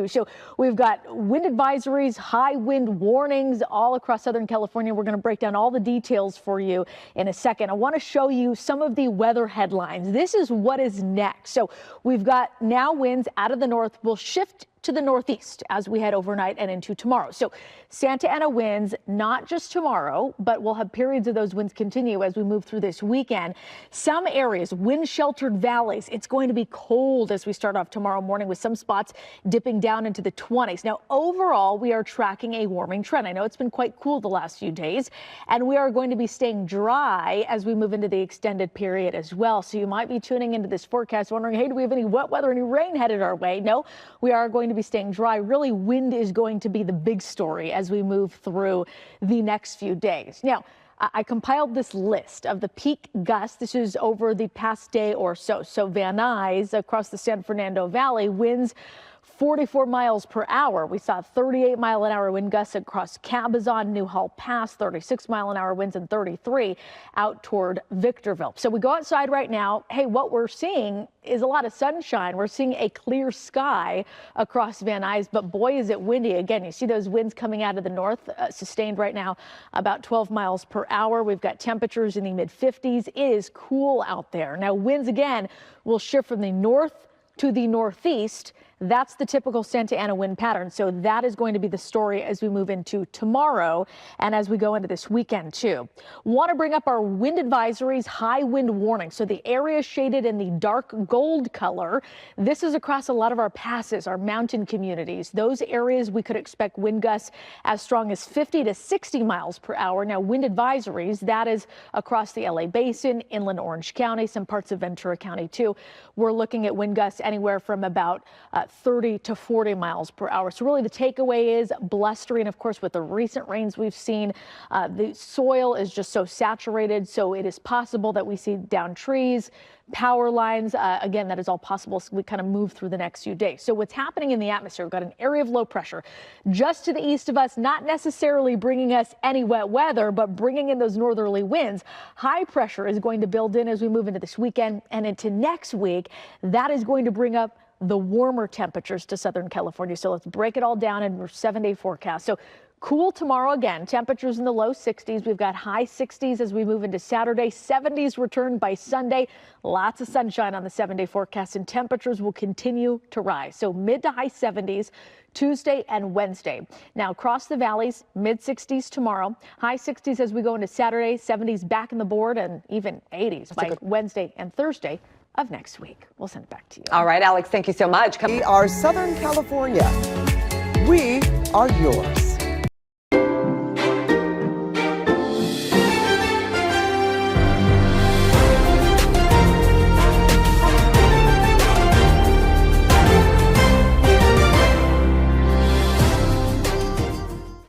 So we've got wind advisories, high wind warnings all across Southern California. We're going to break down all the details for you in a second. I want to show you some of the weather headlines. This is what is next. So we've got now winds out of the north will shift to the northeast as we head overnight and into tomorrow. So Santa Ana winds, not just tomorrow, but we'll have periods of those winds continue as we move through this weekend. Some areas, wind sheltered valleys. It's going to be cold as we start off tomorrow morning with some spots dipping down into the 20s. Now, overall, we are tracking a warming trend. I know it's been quite cool the last few days, and we are going to be staying dry as we move into the extended period as well. So you might be tuning into this forecast wondering, hey, do we have any wet weather, any rain headed our way? No, we are going to be staying dry. Really, wind is going to be the big story as we move through the next few days. Now, I compiled this list of the peak gusts. This is over the past day or so. So Van Nuys across the San Fernando Valley, winds 44 miles per hour. We saw 38-mile-an-hour wind gusts across Cabazon, Newhall Pass, 36-mile-an-hour winds, and 33 out toward Victorville. So we go outside right now. Hey, what we're seeing is a lot of sunshine. We're seeing a clear sky across Van Nuys, but boy, is it windy. Again, you see those winds coming out of the north, sustained right now about 12 miles per hour. We've got temperatures in the mid-50s. It is cool out there. Now, winds again will shift from the north to the northeast. That's the typical Santa Ana wind pattern. So that is going to be the story as we move into tomorrow and as we go into this weekend too. Want to bring up our wind advisories, high wind warning. So the area shaded in the dark gold color, this is across a lot of our passes, our mountain communities. Those areas we could expect wind gusts as strong as 50 to 60 miles per hour. Now, wind advisories, that is across the LA Basin, inland Orange County, some parts of Ventura County too. We're looking at wind gusts anywhere from about 30 to 40 miles per hour. So really the takeaway is blustery. And of course, with the recent rains we've seen, the soil is just so saturated. So it is possible that we see down trees, power lines. Again, that is all possible. So we kind of move through the next few days. So what's happening in the atmosphere, we've got an area of low pressure just to the east of us, not necessarily bringing us any wet weather, but bringing in those northerly winds. High pressure is going to build in as we move into this weekend and into next week. That is going to bring up the warmer temperatures to Southern California. So let's break it all down in our 7-day forecast. So cool tomorrow again, temperatures in the low 60s. We've got high 60s as we move into Saturday. 70s return by Sunday. Lots of sunshine on the 7-day forecast, and temperatures will continue to rise. So mid to high 70s Tuesday and Wednesday. Now across the valleys, mid 60s tomorrow, high 60s as we go into Saturday, 70s back in the board, and even 80s by Wednesday and Thursday of next week. We'll send it back to you. All right, Alex, thank you so much. We are Southern California. We are yours.